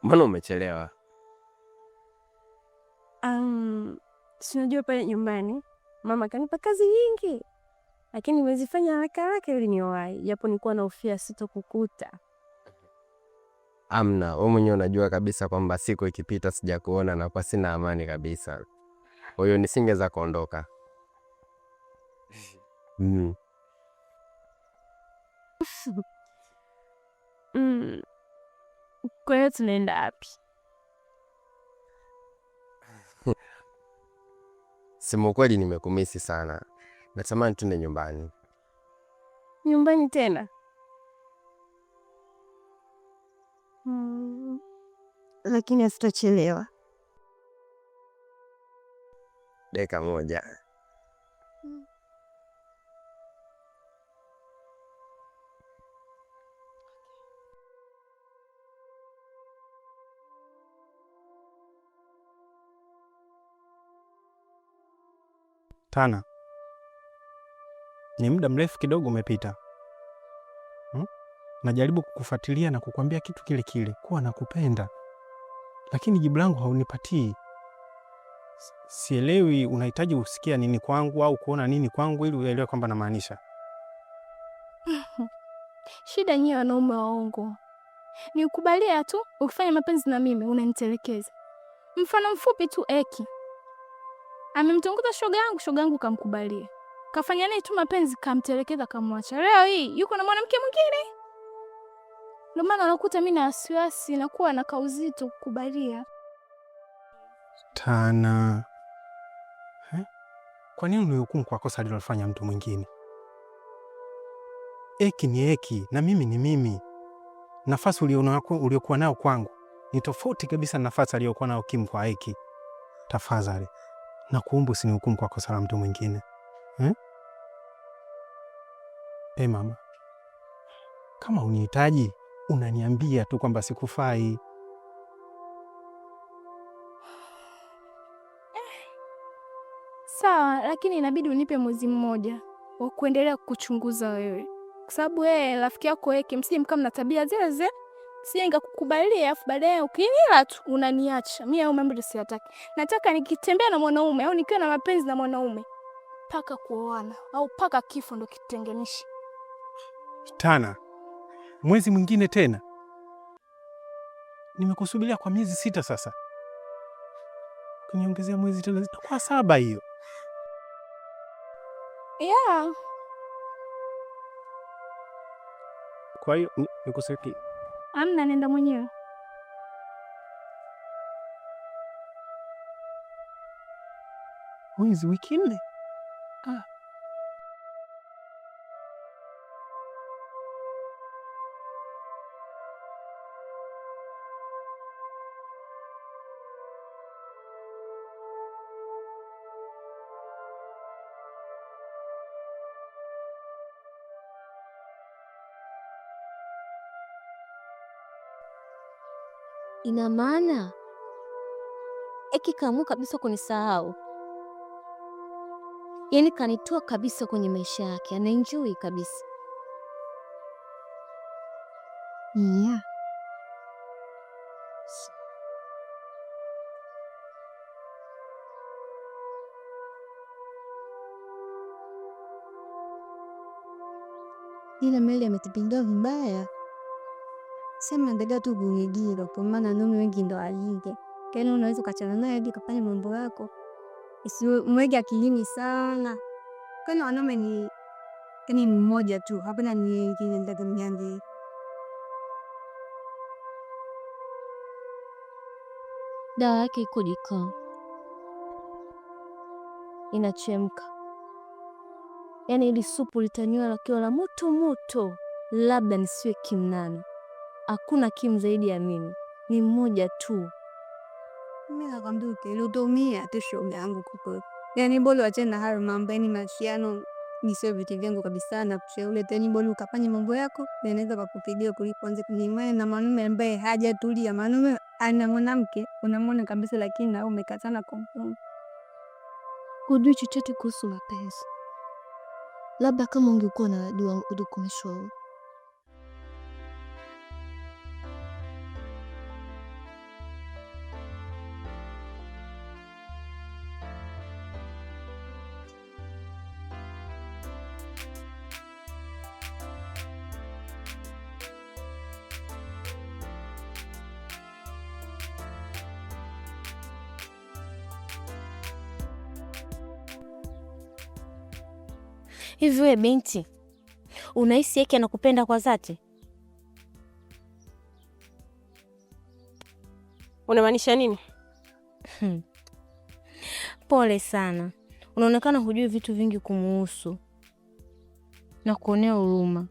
Mbona umechelewa? Sinajua pale nyumbani mama kanipa kazi nyingi, lakini nimezifanya haraka haraka ili niwahi, japo nilikuwa nahofia sitokukuta. Amna, wewe mwenyewe unajua kabisa kwamba siku ikipita sijakuona na kwa sina amani kabisa. Kwa hiyo nisingeweza kuondoka. Kwa hiyo tunaenda wapi? Sema kweli nimekumisi sana. Natamani tuende nyumbani. Nyumbani tena? Lakini asitachelewa. Dakika moja. Tana, ni muda mrefu kidogo umepita. Najaribu kukufuatilia na kukwambia kitu kile kile, kuwa nakupenda, lakini jibu langu haunipatii. Sielewi unahitaji usikia nini kwangu au kuona nini kwangu ili uelewe kwamba namaanisha. Shida nyewe wanaume waongo. Ni ukubalia tu, ukifanya mapenzi na mimi unanitelekeza. Mfano mfupi tu, Eki amemtongoza shoga yangu kamkubalia. Kafanya naye tu mapenzi, kamtelekeza, kamwacha. Leo hii yuko na mwanamke mwingine. Ndio maana unakuta mimi na wasiwasi na kuwa na kauzito kukubalia. Tana, kwa nini unihukumu kwa kosa alilofanya mtu mwingine? Eki ni Eki na mimi ni mimi. Nafasi uliokuwa nayo kwangu ni tofauti kabisa na nafasi aliyokuwa nayo Kim kwa Eki. Tafadhali nakuomba usinihukumu kwa kosa la mtu mwingine. Mama, kama unihitaji unaniambia tu kwamba sikufai. Sawa, lakini inabidi unipe mwezi mmoja wa kuendelea kukuchunguza wewe, kwa sababu wewe rafiki yako Eki msije mkao mna tabia zile zile, sije nikakukubalia afu baadaye ukinila tu unaniacha. Mimi au mambo siyataki. Nataka nikitembea na mwanaume au nikiwa na mapenzi na mwanaume paka kuoana au paka kifo ndo kitutenganishe. Tana, mwezi mwingine tena? Nimekusubiria kwa miezi 6 sasa. Kuniongezea mwezi tena zitakuwa 7 hiyo. Yeah. Kwa hiyo nikusiki. Amna, nenda mwenyewe. Mwezi wiki 4? Ina maana Eki kaamua kabisa kunisahau. Yaani kanitoa kabisa kwenye maisha yake, anaenjoy kabisa. Yeah. Ila Meli ametupindua vibaya. Sema endelea tu kuigira, kwa maana wanaume wengi ndo alinge. Yaani unaweza ukachana naye hadi kufanya mambo yako. Usiweke akilini sana. Kwani wanaume ni mmoja tu, hapana ni wengine ndani duniani. Dawa yake iko jikoni, inachemka. Yaani ili supu litanywa likiwa la moto moto. Labda nisiwe Kimnani. Hakuna Kim zaidi ya mimi, ni mmoja tu. Mimi nakwambia ukeli utaumia tu shoga yangu kuko. Yaani bora achane na hayo mambo, yaani mahusiano ni sio vitu vyangu kabisa, na kushauri tena bora ukafanye mambo yako, na inaweza kukusaidia kuliko anze kunyimana na mwanaume ambaye hajatulia. Mwanaume ana mwanamke unamwona kabisa, lakini na umekatana kumfunga. Hujui chochote kuhusu mapenzi. Labda kama ungekuwa na dua udukumishwa. Hivi wewe binti, unahisi Eki anakupenda kwa dhati? Unamaanisha nini? Pole sana, unaonekana hujui vitu vingi kumuhusu na kuonea huruma.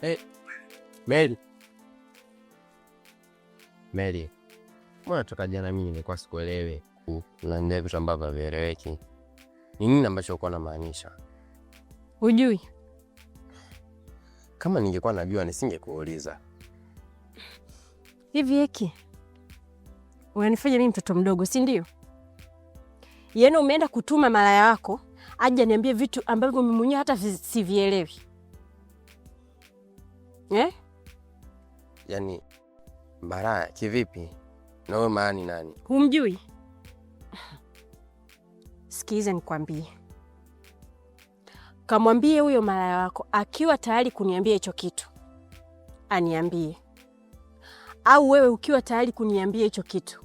Hey, Mary. Mary. Mbona toka jana mimi nilikuwa sikuelewi. Unaendea vitu ambavyo havieleweki. Ni nini ambacho uko unamaanisha? Hujui? Kama ningekuwa najua nisingekuuliza. Hivi Eki, unanifanya mimi mtoto mdogo, si ndio? Yaani umeenda kutuma malaya wako aje niambie vitu ambavyo mimi mwenyewe hata sivielewi. Yaani malaya kivipi? Na wewe maana nani? Humjui? Sikiza nikwambie. Kamwambie huyo malaya wako akiwa tayari kuniambia hicho kitu, aniambie. Au wewe ukiwa tayari kuniambia hicho kitu,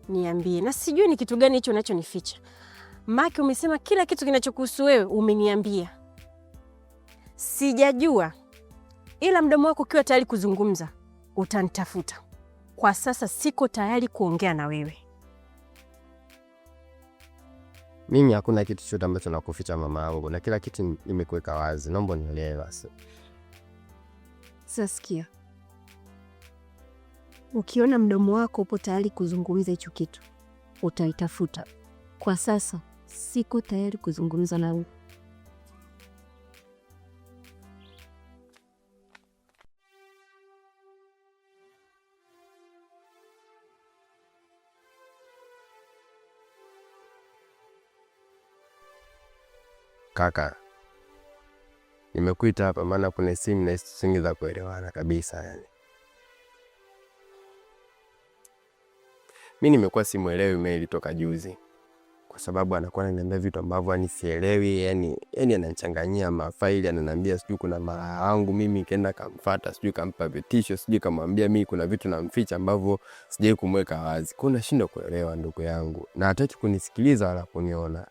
niambie. Na sijui ni kitu gani hicho unachonificha. Maki umesema kila kitu kinachokuhusu wewe umeniambia. Sijajua. Ila mdomo wako ukiwa tayari kuzungumza, utanitafuta. Kwa sasa siko tayari kuongea na wewe. Mimi hakuna kitu chochote ambacho nakuficha mama yangu, na kila kitu nimekuweka wazi. Naomba unielewe basi. Sasikia. Ukiona mdomo wako upo tayari kuzungumza hicho kitu, utaitafuta. Kwa sasa siko tayari kuzungumza na wewe. Kaka, nimekuita hapa maana kuna simu na singi za kuelewana kabisa yani. Mimi nimekuwa simuelewi Mary toka juzi. Kwa sababu anakuwa ananiambia vitu ambavyo anisielewi, yani ananichanganyia mafaili, ananiambia sijui kuna malaya wangu mimi kaenda kamfuata, sijui kampa vitisho, sijui kamwambia mimi kuna vitu namficha ambavyo sijai kumweka wazi. Kuna nashinda kuelewa ndugu yangu, na hataki kunisikiliza wala kuniona.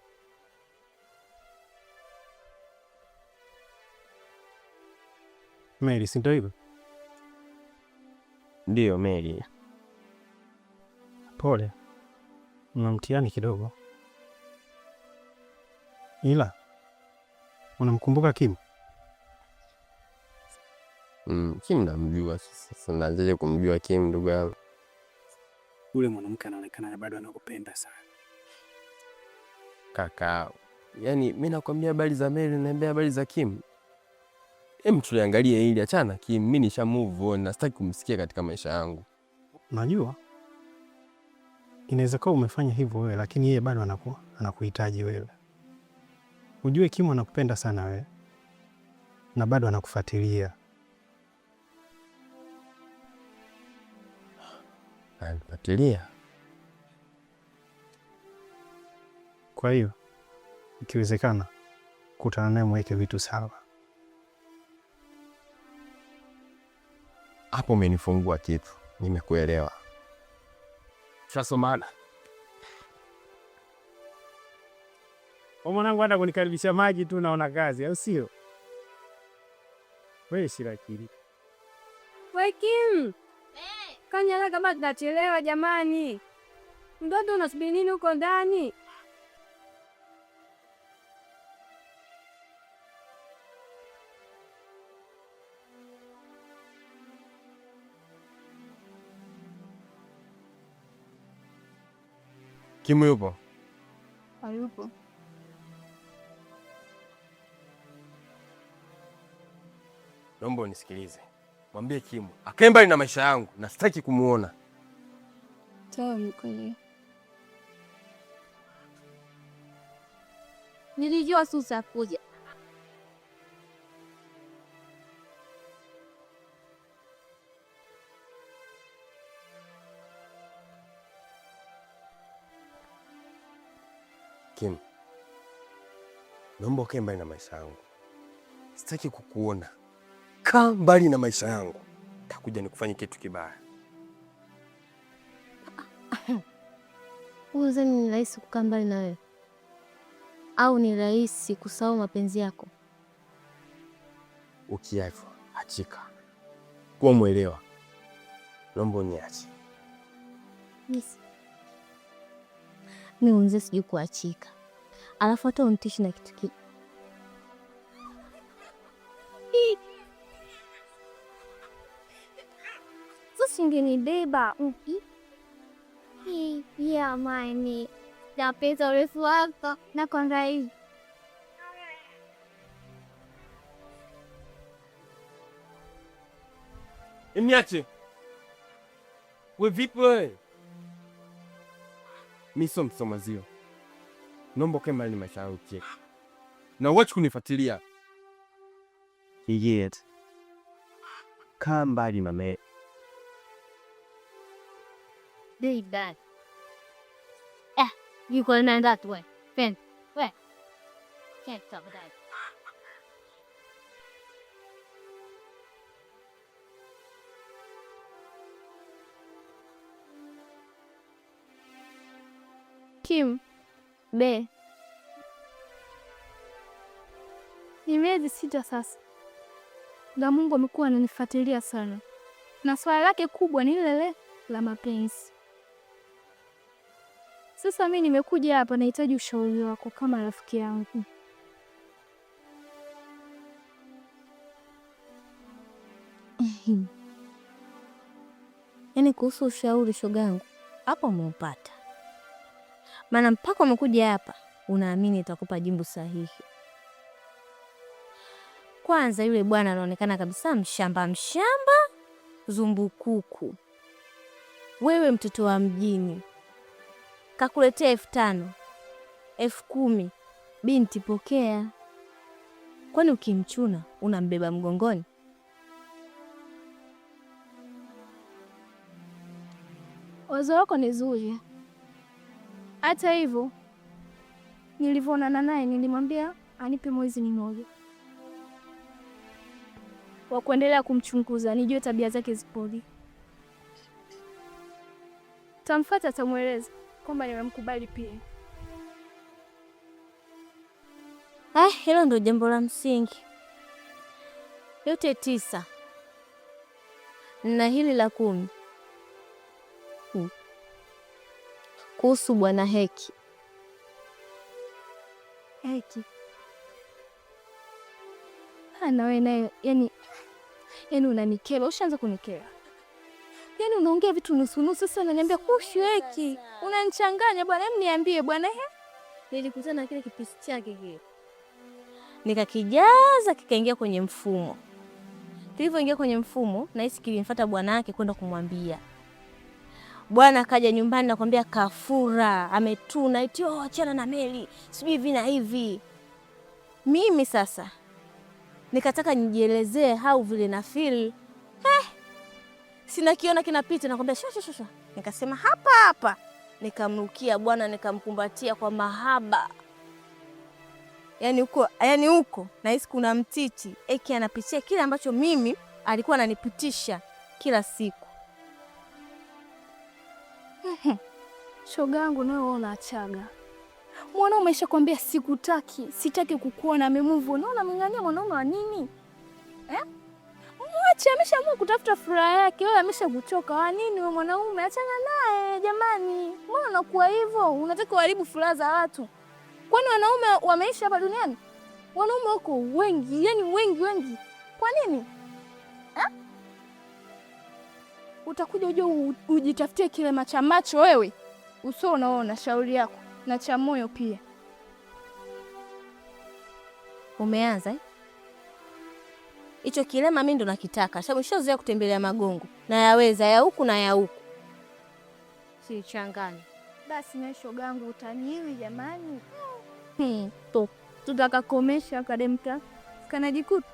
Mary, si ndio hivyo? Ndio Mary. Pole. Una mtihani kidogo. Ila unamkumbuka Kim? Kim namjua sasa. Naanzaje kumjua Kim ndugu yangu? Ule mwanamke anaonekana bado anakupenda sana. Kaka, yani mimi nakwambia habari za Mary, naambia habari za Kim. Tuliangalie hili, achana Kim, mimi nisha move on na sitaki kumsikia katika maisha yangu. Unajua? Inaweza kuwa umefanya hivyo wewe, lakini yeye bado anakuhitaji wewe. Ujue Kim anakupenda sana wewe. Na bado anakufuatilia. Anafuatilia? Kwa hiyo ikiwezekana kutana naye mweke vitu sawa. Hapo umenifungua kitu. Nimekuelewa. Tutasomana. Mwanangu hata kunikaribisha maji tu naona kazi, au sio? Wewe Shirakiri. Wakim. Kanyala kama tunachelewa jamani. Mtoto unasubiri nini huko ndani? Kimu yupo? Hayupo. Naomba unisikilize. Mwambie Kimu akae mbali na maisha yangu na sitaki kumuona. Sawa mkweli. Nilijua Susa kuja. Kimu, naomba ukae mbali na maisha yangu. Sitaki kukuona. Kaa mbali na maisha yangu. Takuja nikufanye kitu kibaya. Unadhani ni rahisi kukaa mbali na wewe? Au ni rahisi kusahau mapenzi yako? Ukiachwa, achika. Kuwa mwelewa. Naomba uniache. Yes. Mimi unze sijui kuachika. Alafu hata unitishi na kitu kile. Sasa ungenibeba. Ya mani. Napenda urefu wako na kwanga hivi. Niache. We vipi wewe? Mimi sio msomazio. Naomba ukae mbali na maisha yangu cheki. Na uache kunifuatilia. Idiot. Kaa mbali mame. Dad. You go in that way. Fen. Where? Can't stop that. Kim, Be. Ni miezi 6 sasa. Na Mungu amekuwa ananifuatilia sana. Na swala lake kubwa ni lile la mapenzi. Sasa mimi nimekuja hapa nahitaji ushauri wako kama rafiki yangu. Yaani kuhusu ushauri shogangu, hapo umeupata. Maana mpaka umekuja hapa, unaamini itakupa jibu sahihi. Kwanza yule bwana anaonekana kabisa mshamba, zumbukuku. Wewe mtoto wa mjini. Kakuletea 5,000, 10,000, binti pokea. Kwani ukimchuna unambeba mgongoni? Wazo wako ni zuri. Hata hivyo, nilivyoonana naye nilimwambia anipe mwezi mmoja wa kuendelea kumchunguza, nijue tabia zake zipoje. Tamfuata, tamweleza kwamba nimemkubali pia. Hilo ndio jambo la msingi. Yote 9 na hili la 10. Kuhusu bwana Heki. Na wewe naye yani unanikera, ushaanza kunikera. Yaani unaongea vitu nusu sasa unaniambia kuhusu Heki. Unanichanganya bwana, hebu niambie bwana. Nilikutana na kile kipisi chake kile. Nikakijaza kikaingia kwenye mfumo. Kilivyoingia kwenye mfumo, nahisi kilimfuata bwana yake kwenda kumwambia. Bwana akaja nyumbani na kwambia kafura, ametuna, eti achana na Meli, sijui hivi na hivi. Mimi sasa nikataka nijielezee au vile na feel. Sina kiona kinapita na kwambia shosho. Nikasema hapa. Nikamrukia bwana, nikamkumbatia kwa mahaba. Yaani huko nahisi kuna mtiti. Heki anapitia kile ambacho mimi alikuwa ananipitisha kila siku. Shogangu nawe unaachaga. Mwanaume umeshakwambia sitaki kukuona, amemove. Unaona mng'ania mwanaume wa nini? Si ameshaamua kutafuta furaha yake, wewe ameshakuchoka. Wa nini wewe mwanaume? Achana naye jamani. Mbona unakuwa hivyo? Unataka uharibu furaha za watu. Kwani wanaume wameishi hapa duniani? Wanaume wako wengi, yani wengi. Kwa nini? Ha? Utakuja uje ujitafutie kilema cha macho wewe. Usio unaona shauri yako na cha moyo pia. Umeanza hicho kilema, mimi ndo nakitaka. Shamshazoea kutembelea magongo na yaweza ya huku na ya huku, si changani. Basi na shogangu utaniwi jamani. To tutakakomesha kademka kanajikuta.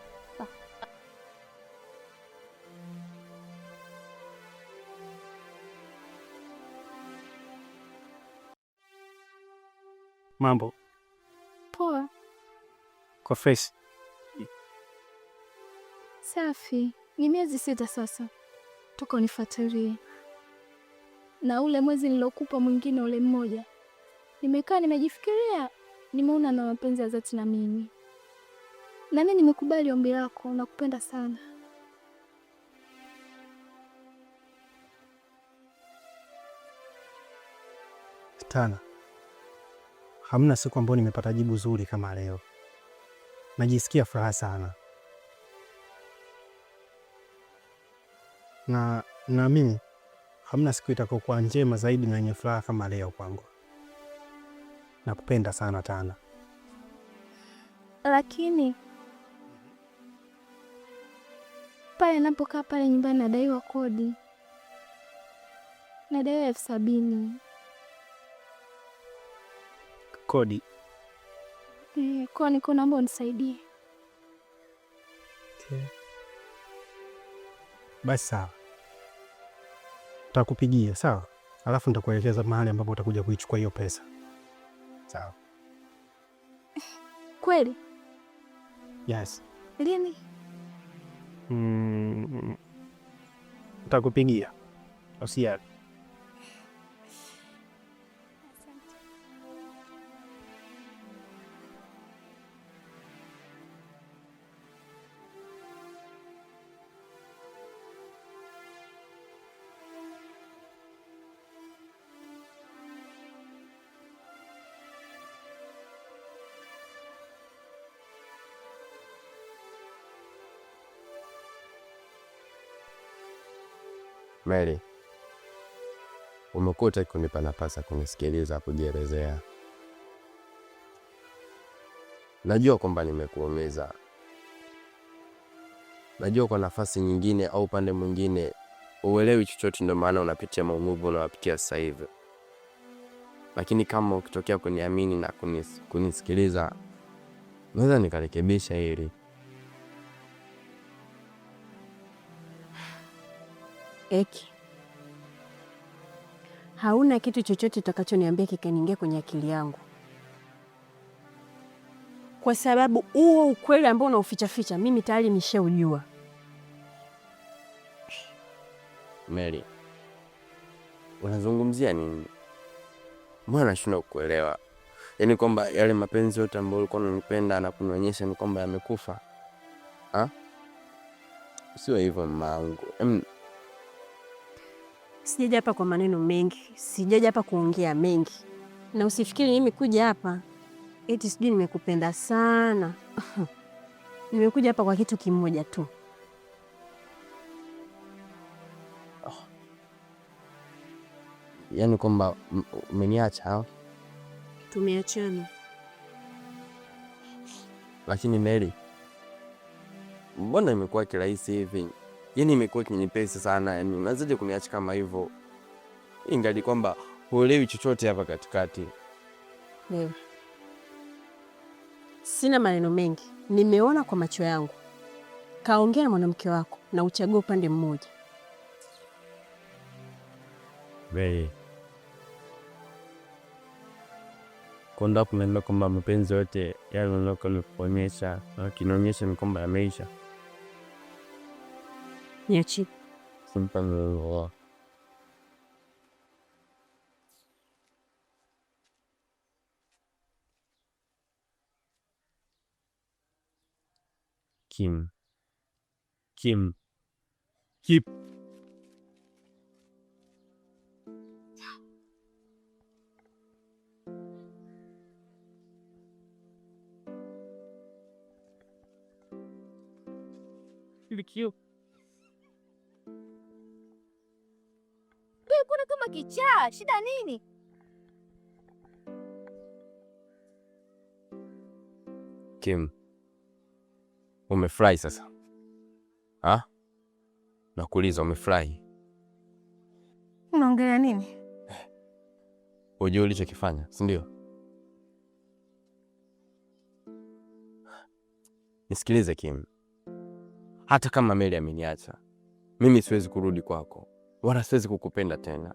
Mambo Poa. kwa fresh. Safi. Ni miezi 6 sasa toka unifuatilie, na ule mwezi nilokupa mwingine ule mmoja, nimekaa nimejifikiria, nimeona na mapenzi ya dhati na mimi, na mimi nimekubali ombi lako. Nakupenda sana. Tana, hamna siku ambayo nimepata jibu zuri kama leo. Najisikia furaha sana, na naamini hamna siku itakayokuwa njema zaidi na yenye furaha kama leo kwangu. Nakupenda sana Tana. Lakini pale napokaa pale nyumbani nadaiwa kodi, nadaiwa 70,000. Kodi? Kwa niko naomba unisaidie. Okay. Basi sawa, nitakupigia sawa, alafu nitakuelekeza mahali ambapo utakuja kuichukua hiyo pesa. Sawa? Kweli? Yes. Lini? Nitakupigia. Usijali. Mary, umekuwa utaki kunipa nafasi kunisikiliza, kujielezea. Najua kwamba nimekuumiza. Najua kwa nafasi nyingine au upande mwingine uelewi chochote, ndio maana unapitia maumivu unayopitia sasa hivi. Lakini kama ukitokea kuniamini na kunisikiliza, naweza nikarekebisha hili. Eki, hauna kitu chochote utakachoniambia kikaniingia kwenye akili yangu, kwa sababu huo ukweli ambao unauficha mimi tayari nishaujua. Mary, unazungumzia nini? Mbona nashindwa kukuelewa? Yaani kwamba yale mapenzi yote ambayo ulikuwa unanipenda na kunionyesha ni kwamba yamekufa? Sio hivyo mamangu. Sijaja hapa kwa maneno mengi, sijaja hapa kuongea mengi, na usifikiri mimi kuja hapa eti sijui nimekupenda sana. Nimekuja hapa kwa kitu kimoja tu. Yaani kwamba umeniacha? Tumeachana. Lakini Mary, mbona imekuwa kirahisi hivi? Yaani imekuwa kinyepesi sana, yaani unazidi kuniacha kama hivyo. Ingali kwamba huelewi chochote hapa katikati. Leo sina maneno mengi, nimeona kwa macho yangu. Kaongea na mwanamke wako na uchague upande mmoja. Mary, konda kunaenda kwamba mapenzi yote yale unayokuonyesha na kinaonyesha ni kwamba yameisha. Niachi. Simpa Kim, Keep. Kuna kama kichaa, shida nini? Kim, umefurahi sasa? Ha? Nakuuliza, umefurahi? Unaongelea nini? Unajua ulichokifanya, si ndio? Nisikilize Kim, hata kama Mary ameniacha, mimi siwezi kurudi kwako, wala siwezi kukupenda tena.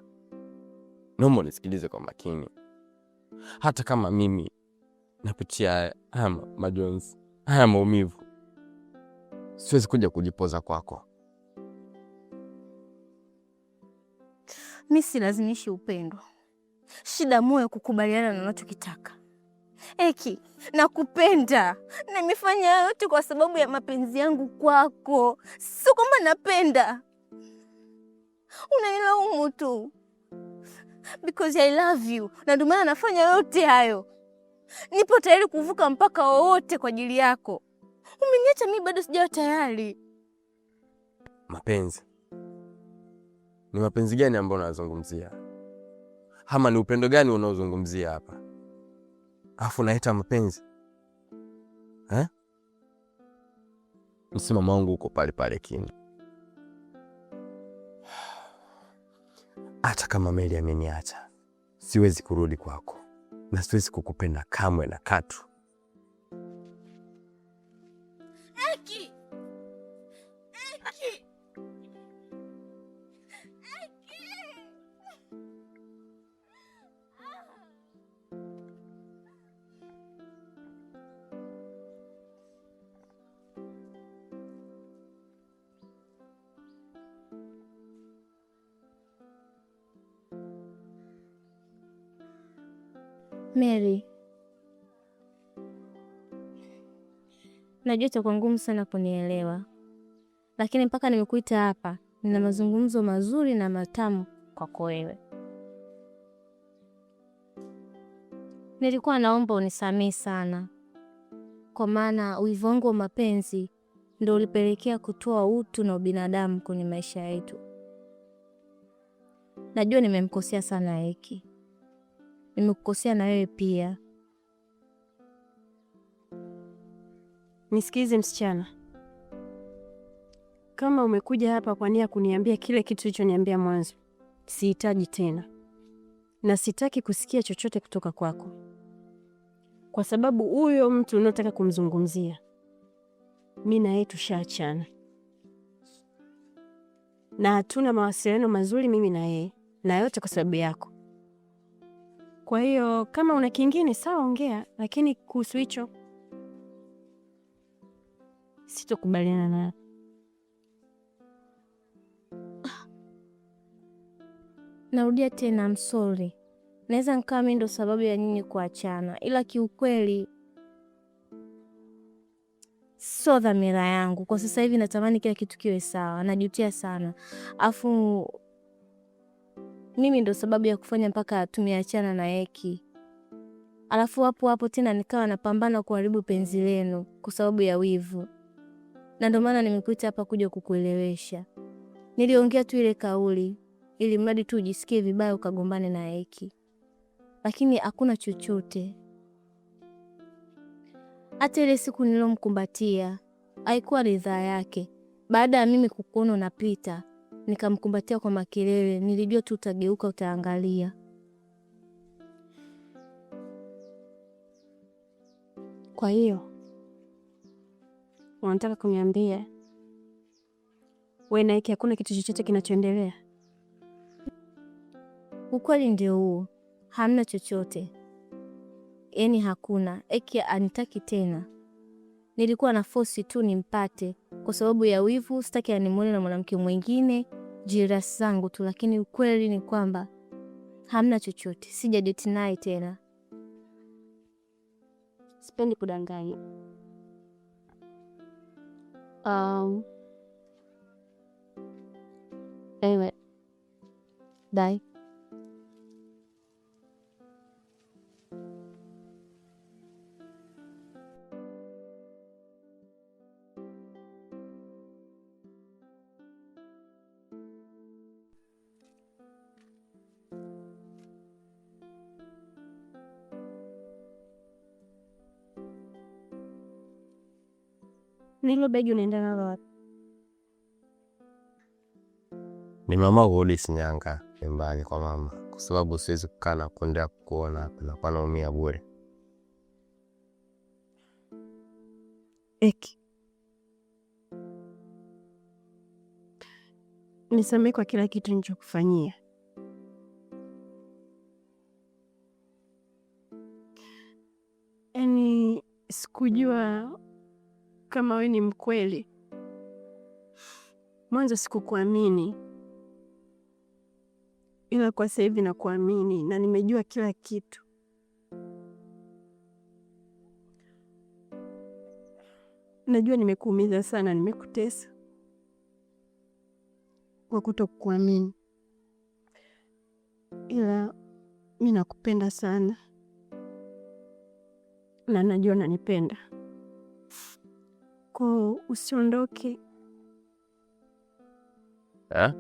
Naomba nisikilize kwa makini. Hata kama mimi napitia haya majonzi, haya maumivu, siwezi kuja kujipoza kwako. Mimi silazimishi upendo. Shida moyo kukubaliana na unachokitaka. Eki, nakupenda. Na nimefanya yote kwa sababu ya mapenzi yangu kwako. Sio kwamba napenda. Unanilaumu tu. Because I love you. Na ndio maana nafanya yote hayo. Nipo tayari kuvuka mpaka wowote kwa ajili yako. Umeniacha mimi bado sijawa tayari. Mapenzi? Ni mapenzi gani ambayo unazungumzia? Ama ni upendo gani unaozungumzia hapa? Afu naita mapenzi? Msimamo wangu uko pale pale Kim. Hata kama Mary ameniacha, siwezi kurudi kwako. Na siwezi kukupenda kamwe na katu. Eki! Eki! Mary, najua itakuwa ngumu sana kunielewa, lakini mpaka nimekuita hapa, nina mazungumzo mazuri na matamu kwako wewe. Nilikuwa naomba unisamehe sana, kwa maana wivu wangu wa mapenzi ndio ulipelekea kutoa utu na ubinadamu kwenye maisha yetu. Najua nimemkosea sana Eki. Nimekukosea na wewe pia. Nisikize msichana, kama umekuja hapa kwa nia kuniambia kile kitu ulichoniambia mwanzo, sihitaji tena, na sitaki kusikia chochote kutoka kwako, kwa sababu huyo mtu unaotaka kumzungumzia mimi na yeye tushaachana, na hatuna mawasiliano mazuri mimi na yeye, na yote kwa sababu yako. Kwa hiyo kama una kingine sawa, ongea, lakini kuhusu hicho sitokubaliana naye. Narudia tena, I'm sorry. Naweza nikawa mimi ndo sababu ya nyinyi kuachana, ila kiukweli sio dhamira yangu. Kwa sasa hivi natamani kila kitu kiwe sawa, najutia sana. Afu mimi ndo sababu ya kufanya mpaka tumeachana na Eki. Alafu hapo tena nikawa napambana kuharibu penzi lenu kwa sababu ya wivu. Na ndio maana nimekuita hapa kuja kukuelewesha. Niliongea tu ile kauli ili mradi tu ujisikie vibaya ukagombane na Eki. Lakini hakuna chochote. Hata ile siku nilomkumbatia haikuwa ridhaa yake. Baada ya mimi kukuona unapita, nikamkumbatia kwa makelele, nilijua tu utageuka utaangalia. Kwa hiyo unataka kuniambia wewe na Eki hakuna kitu chochote kinachoendelea? Ukweli ndio huo, hamna chochote. Yaani hakuna. Eki anitaki tena. Nilikuwa na force tu nimpate kwa sababu ya wivu, sitaki animone na mwanamke mwingine, jirasi zangu tu, lakini ukweli ni kwamba hamna chochote. Sijadate naye tena. Sipendi kudanganya. Ewe dai, nilo begi unaenda nalo wapi? Nimeamua kurudi Shinyanga nyumbani kwa mama, kwa sababu siwezi kukaa na kuendelea kukuona hapa, nakuwa naumia bure. Eki, nisamehe kwa kila kitu nilichokufanyia. Yaani sikujua kama we ni mkweli. Mwanzo sikukuamini, ila kwa sasa hivi nakuamini na nimejua kila kitu. Najua nimekuumiza sana, nimekutesa kwa kutokuamini, ila mimi nakupenda sana na najua unanipenda. Kwa usiondoke. Eh?